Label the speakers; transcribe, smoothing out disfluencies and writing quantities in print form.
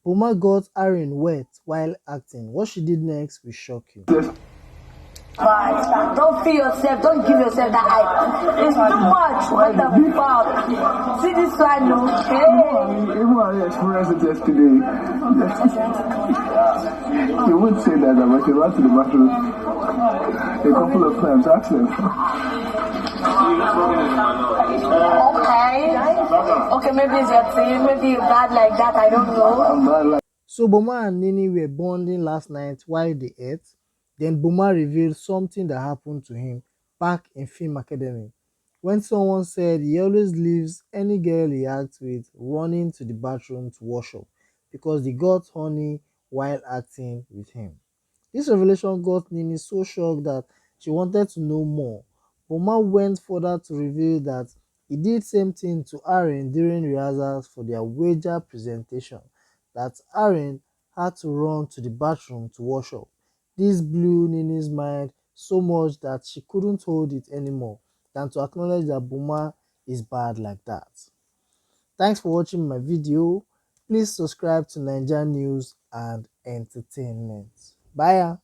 Speaker 1: Boma got Aaron wet while acting. What she did next will shock you.
Speaker 2: But don't feel yourself, don't give yourself that hype. It's too much. What the fuck? See this one, no? Hey.
Speaker 3: Even I experienced it yesterday. You would say that, but you went to the bathroom a couple of times. Ask them.
Speaker 2: Okay, maybe it's your team, maybe you're bad like that, I don't know.
Speaker 3: I'm bad like.
Speaker 1: So Boma and Nini were bonding last night while they ate. Then Boma revealed something that happened to him back in Film Academy, when someone said he always leaves any girl he acts with running to the bathroom to wash up because they got horny while acting with him. This revelation got Nini so shocked that she wanted to know more. Boma went further to reveal that he did same thing to Aaron during rehearsals for their wager presentation, that Aaron had to run to the bathroom to wash up. This blew Nini's mind so much that she couldn't hold it anymore than to acknowledge that Boma is bad like that. Thanks for watching my video. Please subscribe to Naija News and Entertainment. Bye.